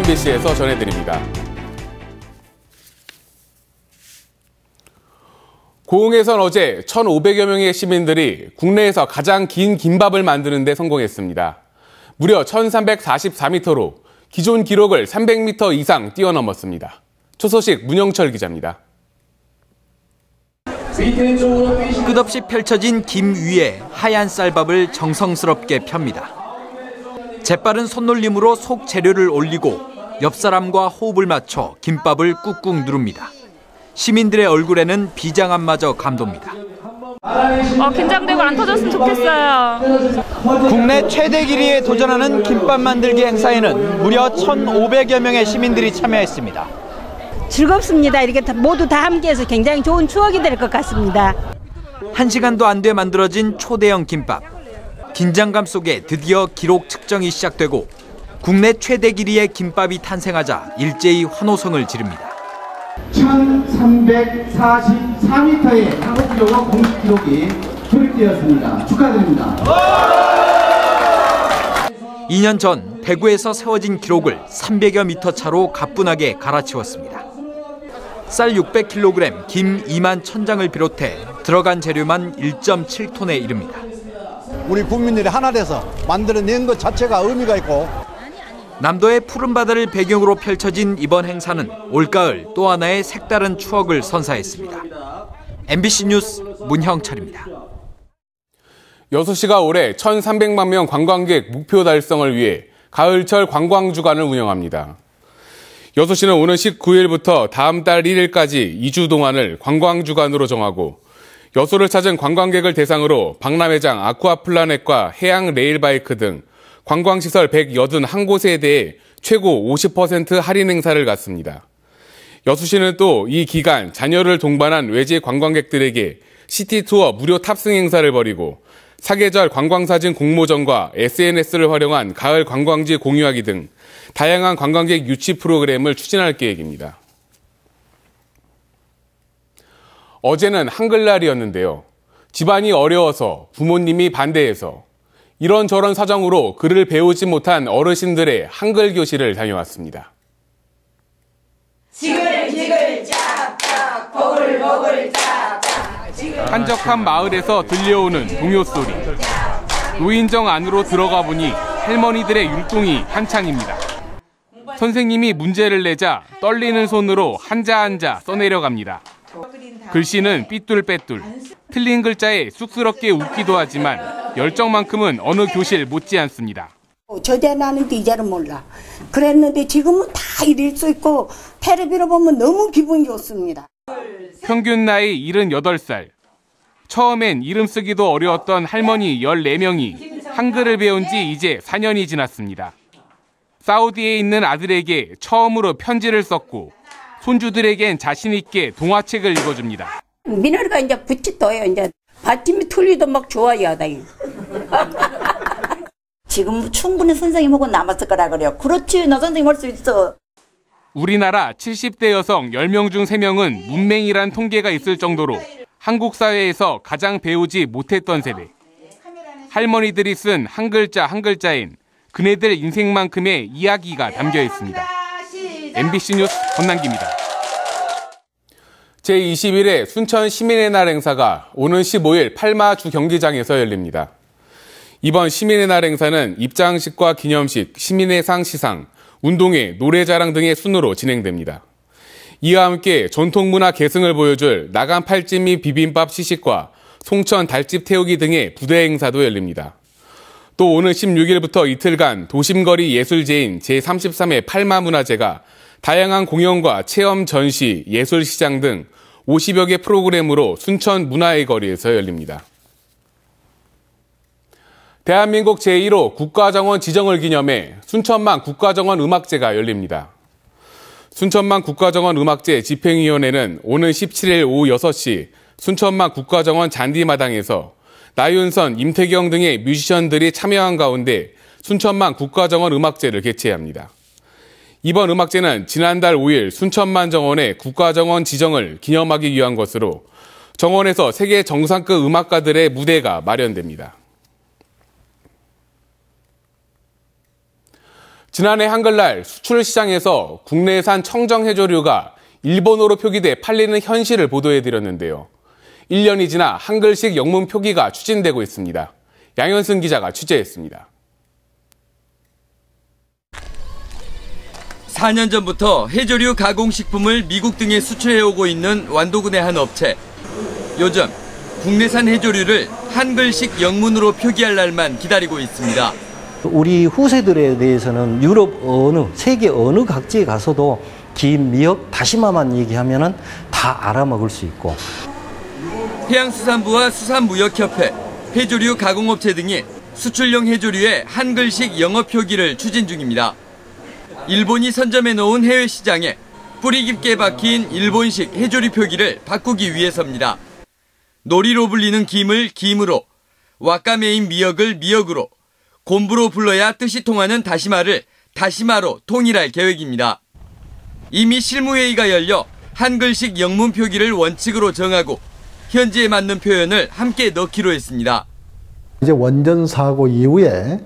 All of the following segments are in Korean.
MBC에서 전해드립니다. 고흥에선 어제 1,500여 명의 시민들이 국내에서 가장 긴 김밥을 만드는 데 성공했습니다. 무려 1,344m로 기존 기록을 300m 이상 뛰어넘었습니다. 초소식 문영철 기자입니다. 끝없이 펼쳐진 김 위에 하얀 쌀밥을 정성스럽게 펴니다. 재빠른 손놀림으로 속 재료를 올리고 옆 사람과 호흡을 맞춰 김밥을 꾹꾹 누릅니다. 시민들의 얼굴에는 비장함마저 감돕니다. 긴장되고 안 터졌으면 좋겠어요. 국내 최대 길이에 도전하는 김밥 만들기 행사에는 무려 1,500여 명의 시민들이 참여했습니다. 즐겁습니다. 이렇게 모두 다 함께해서 굉장히 좋은 추억이 될 것 같습니다. 1시간도 안 돼 만들어진 초대형 김밥. 긴장감 속에 드디어 기록 측정이 시작되고 국내 최대 길이의 김밥이 탄생하자 일제히 환호성을 지릅니다. 1,344m의 한국 기록과 공식 기록이 조립되었습니다. 축하드립니다. 2년 전 대구에서 세워진 기록을 300여 미터 차로 가뿐하게 갈아치웠습니다. 쌀 600kg, 김 2만 1,000장을 비롯해 들어간 재료만 1.7톤에 이릅니다. 우리 국민들이 하나 돼서 만들어낸 것 자체가 의미가 있고 남도의 푸른 바다를 배경으로 펼쳐진 이번 행사는 올가을 또 하나의 색다른 추억을 선사했습니다. MBC 뉴스 문형철입니다. 여수시가 올해 1,300만 명 관광객 목표 달성을 위해 가을철 관광주간을 운영합니다. 여수시는 오는 19일부터 다음 달 1일까지 2주 동안을 관광주간으로 정하고 여수를 찾은 관광객을 대상으로 박람회장 아쿠아플라넷과 해양 레일바이크 등 관광시설 181곳에 대해 최고 50% 할인 행사를 갖습니다. 여수시는 또 이 기간 자녀를 동반한 외지 관광객들에게 시티투어 무료 탑승 행사를 벌이고 사계절 관광사진 공모전과 SNS를 활용한 가을 관광지 공유하기 등 다양한 관광객 유치 프로그램을 추진할 계획입니다. 어제는 한글날이었는데요. 집안이 어려워서 부모님이 반대해서 이런저런 사정으로 글을 배우지 못한 어르신들의 한글 교실을 다녀왔습니다. 지글지글 짝짝 보글보글 짝짝 한적한 마을에서 들려오는 동요 소리. 노인정 안으로 들어가 보니 할머니들의 율동이 한창입니다. 선생님이 문제를 내자 떨리는 손으로 한자 한자 써내려갑니다. 글씨는 삐뚤빼뚤. 틀린 글자에 쑥스럽게 웃기도 하지만 열정만큼은 어느 교실 못지않습니다. 저대 나는데 이제는 몰라. 그랬는데 지금은 다 이럴 수 있고 테레비로 보면 너무 기분이 좋습니다. 평균 나이 78살. 처음엔 이름 쓰기도 어려웠던 할머니 14명이 한글을 배운 지 이제 4년이 지났습니다. 사우디에 있는 아들에게 처음으로 편지를 썼고 손주들에겐 자신 있게 동화책을 읽어줍니다. 미나리가 이제 붙이 떠요. 이제 받침이 틀리도 막 좋아요. 지금 충분히 선생님하고 남았을 거라 그래요. 그렇지, 나 선생님 할 수 있어. 우리나라 70대 여성 10명 중 3명은 문맹이란 통계가 있을 정도로 한국 사회에서 가장 배우지 못했던 세대. 할머니들이 쓴 한 글자엔 그네들 인생만큼의 이야기가 담겨 있습니다. MBC 뉴스 권남기입니다. 제21회 순천 시민의 날 행사가 오는 15일 팔마주 경기장에서 열립니다. 이번 시민의 날 행사는 입장식과 기념식, 시민의 상 시상, 운동회, 노래자랑 등의 순으로 진행됩니다. 이와 함께 전통문화 계승을 보여줄 나간 팔찜 및 비빔밥 시식과 송천 달집 태우기 등의 부대 행사도 열립니다. 또 오는 16일부터 이틀간 도심거리 예술제인 제33회 팔마문화제가 다양한 공연과 체험 전시, 예술시장 등 50여 개 프로그램으로 순천 문화의 거리에서 열립니다. 대한민국 제1호 국가정원 지정을 기념해 순천만 국가정원 음악제가 열립니다. 순천만 국가정원 음악제 집행위원회는 오는 17일 오후 6시 순천만 국가정원 잔디마당에서 나윤선, 임태경 등의 뮤지션들이 참여한 가운데 순천만 국가정원 음악제를 개최합니다. 이번 음악제는 지난달 5일 순천만 정원의 국가정원 지정을 기념하기 위한 것으로 정원에서 세계 정상급 음악가들의 무대가 마련됩니다. 지난해 한글날 수출시장에서 국내산 청정해조류가 일본어로 표기돼 팔리는 현실을 보도해드렸는데요. 1년이 지나 한글식 영문 표기가 추진되고 있습니다. 양현승 기자가 취재했습니다. 4년 전부터 해조류 가공식품을 미국 등에 수출해오고 있는 완도군의 한 업체. 요즘 국내산 해조류를 한글식 영문으로 표기할 날만 기다리고 있습니다. 우리 후세들에 대해서는 유럽 어느, 세계 어느 각지에 가서도 김, 미역, 다시마만 얘기하면은 다 알아먹을 수 있고. 해양수산부와 수산무역협회, 해조류 가공업체 등이 수출용 해조류의 한글식 영어 표기를 추진 중입니다. 일본이 선점해 놓은 해외 시장에 뿌리 깊게 박힌 일본식 해조류 표기를 바꾸기 위해서입니다. 노리로 불리는 김을 김으로, 와카메인 미역을 미역으로, 곰부로 불러야 뜻이 통하는 다시마를 다시마로 통일할 계획입니다. 이미 실무회의가 열려 한글식 영문 표기를 원칙으로 정하고 현지에 맞는 표현을 함께 넣기로 했습니다. 이제 원전 사고 이후에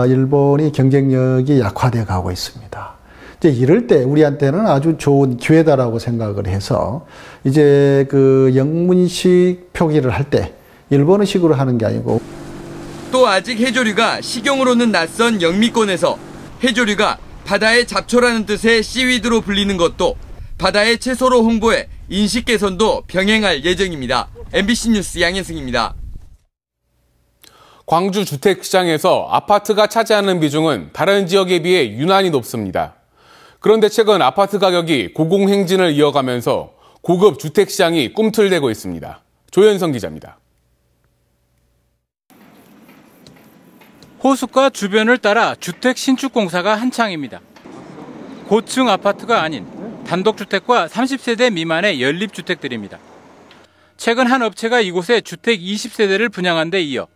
일본이 경쟁력이 약화돼 가고 있습니다. 이제 이럴 때 우리한테는 아주 좋은 기회다라고 생각을 해서 이제 그 영문식 표기를 할 때 일본어식으로 하는 게 아니고. 또 아직 해조류가 식용으로는 낯선 영미권에서 해조류가 바다의 잡초라는 뜻의 씨위드로 불리는 것도 바다의 채소로 홍보해 인식 개선도 병행할 예정입니다. MBC 뉴스 양현승입니다. 광주 주택시장에서 아파트가 차지하는 비중은 다른 지역에 비해 유난히 높습니다. 그런데 최근 아파트 가격이 고공행진을 이어가면서 고급 주택시장이 꿈틀대고 있습니다. 조현성 기자입니다. 호숫가 주변을 따라 주택 신축 공사가 한창입니다. 고층 아파트가 아닌 단독주택과 30세대 미만의 연립주택들입니다. 최근 한 업체가 이곳에 주택 20세대를 분양한 데 이어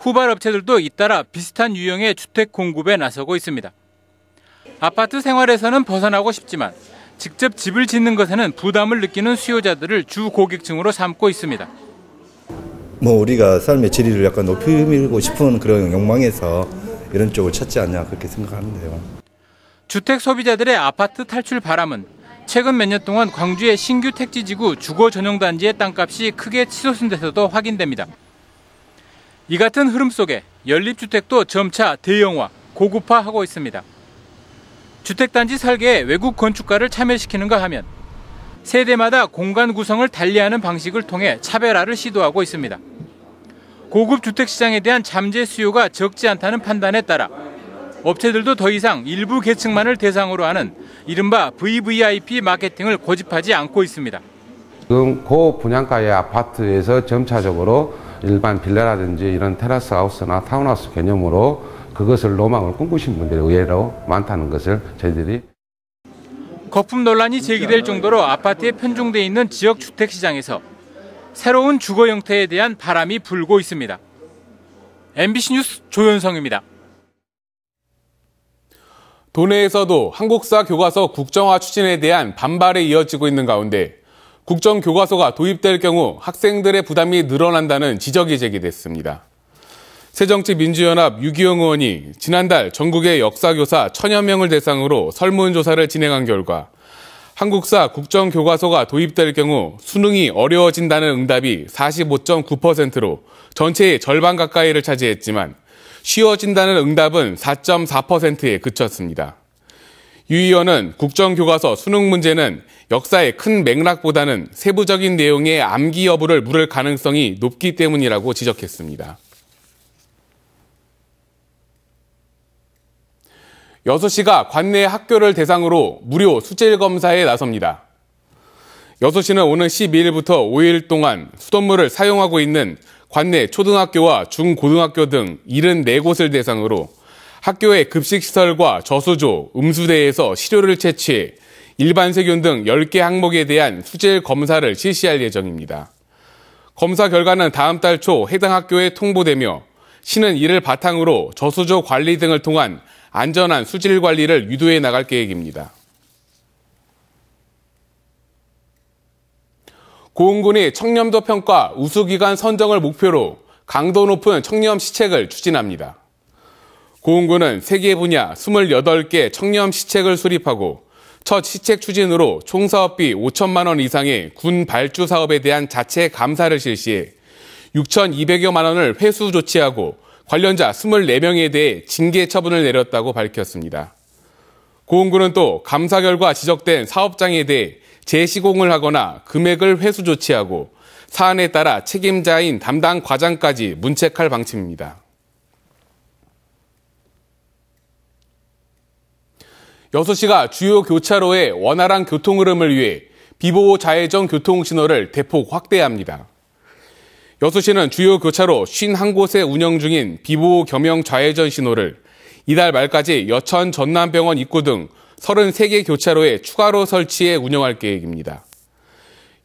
후발 업체들도 잇따라 비슷한 유형의 주택 공급에 나서고 있습니다. 아파트 생활에서는 벗어나고 싶지만 직접 집을 짓는 것에는 부담을 느끼는 수요자들을 주 고객층으로 삼고 있습니다. 우리가 삶의 질을 약간 높이고 싶은 그런 욕망에서 이런 쪽을 찾지 않냐 그렇게 생각하는데요. 주택 소비자들의 아파트 탈출 바람은 최근 몇 년 동안 광주의 신규 택지지구 주거 전용 단지의 땅값이 크게 치솟은 데서도 확인됩니다. 이 같은 흐름 속에 연립주택도 점차 대형화, 고급화하고 있습니다. 주택단지 설계에 외국 건축가를 참여시키는가 하면 세대마다 공간 구성을 달리하는 방식을 통해 차별화를 시도하고 있습니다. 고급 주택시장에 대한 잠재 수요가 적지 않다는 판단에 따라 업체들도 더 이상 일부 계층만을 대상으로 하는 이른바 VVIP 마케팅을 고집하지 않고 있습니다. 지금 고분양가의 아파트에서 점차적으로 일반 빌라라든지 이런 테라스 하우스나 타운하우스 개념으로 그것을 로망을 꿈꾸신 분들이 의외로 많다는 것을 저희들이. 거품 논란이 제기될 정도로 아파트에 편중돼 있는 지역 주택시장에서 새로운 주거 형태에 대한 바람이 불고 있습니다. MBC 뉴스 조현성입니다. 도내에서도 한국사 교과서 국정화 추진에 대한 반발이 이어지고 있는 가운데 국정교과서가 도입될 경우 학생들의 부담이 늘어난다는 지적이 제기됐습니다. 새정치민주연합 유기영 의원이 지난달 전국의 역사교사 1000여 명을 대상으로 설문조사를 진행한 결과 한국사 국정교과서가 도입될 경우 수능이 어려워진다는 응답이 45.9%로 전체의 절반 가까이를 차지했지만 쉬워진다는 응답은 4.4%에 그쳤습니다. 유 의원은 국정교과서 수능 문제는 역사의 큰 맥락보다는 세부적인 내용의 암기 여부를 물을 가능성이 높기 때문이라고 지적했습니다. 6시가 관내 학교를 대상으로 무료 수질 검사에 나섭니다. 6시는 오는 12일부터 5일 동안 수돗물을 사용하고 있는 관내 초등학교와 중고등학교 등 74곳을 대상으로 학교의 급식시설과 저수조, 음수대에서 시료를 채취해 일반 세균 등 10개 항목에 대한 수질 검사를 실시할 예정입니다. 검사 결과는 다음 달 초 해당 학교에 통보되며 시는 이를 바탕으로 저수조 관리 등을 통한 안전한 수질 관리를 유도해 나갈 계획입니다. 고흥군이 청렴도 평가 우수기관 선정을 목표로 강도 높은 청렴 시책을 추진합니다. 고흥군은 3개 분야 28개 청렴 시책을 수립하고 첫 시책 추진으로 총 사업비 5천만 원 이상의 군 발주 사업에 대한 자체 감사를 실시해 6,200여만 원을 회수 조치하고 관련자 24명에 대해 징계 처분을 내렸다고 밝혔습니다. 고흥군은 또 감사 결과 지적된 사업장에 대해 재시공을 하거나 금액을 회수 조치하고 사안에 따라 책임자인 담당 과장까지 문책할 방침입니다. 여수시가 주요 교차로의 원활한 교통 흐름을 위해 비보호 좌회전 교통 신호를 대폭 확대합니다. 여수시는 주요 교차로 51곳에 운영 중인 비보호 겸용 좌회전 신호를 이달 말까지 여천 전남병원 입구 등 33개 교차로에 추가로 설치해 운영할 계획입니다.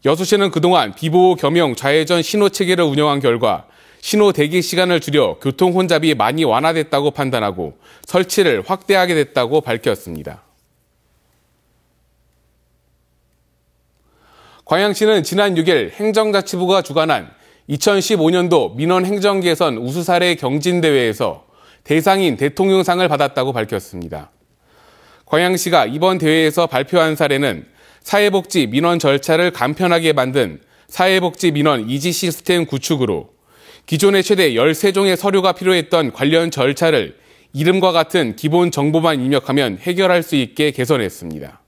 여수시는 그동안 비보호 겸용 좌회전 신호 체계를 운영한 결과 신호 대기 시간을 줄여 교통 혼잡이 많이 완화됐다고 판단하고 설치를 확대하게 됐다고 밝혔습니다. 광양시는 지난 6일 행정자치부가 주관한 2015년도 민원 행정 개선 우수 사례 경진대회에서 대상인 대통령상을 받았다고 밝혔습니다. 광양시가 이번 대회에서 발표한 사례는 사회복지 민원 절차를 간편하게 만든 사회복지 민원 이지 시스템 구축으로 기존에 최대 13종의 서류가 필요했던 관련 절차를 이름과 같은 기본 정보만 입력하면 해결할 수 있게 개선했습니다.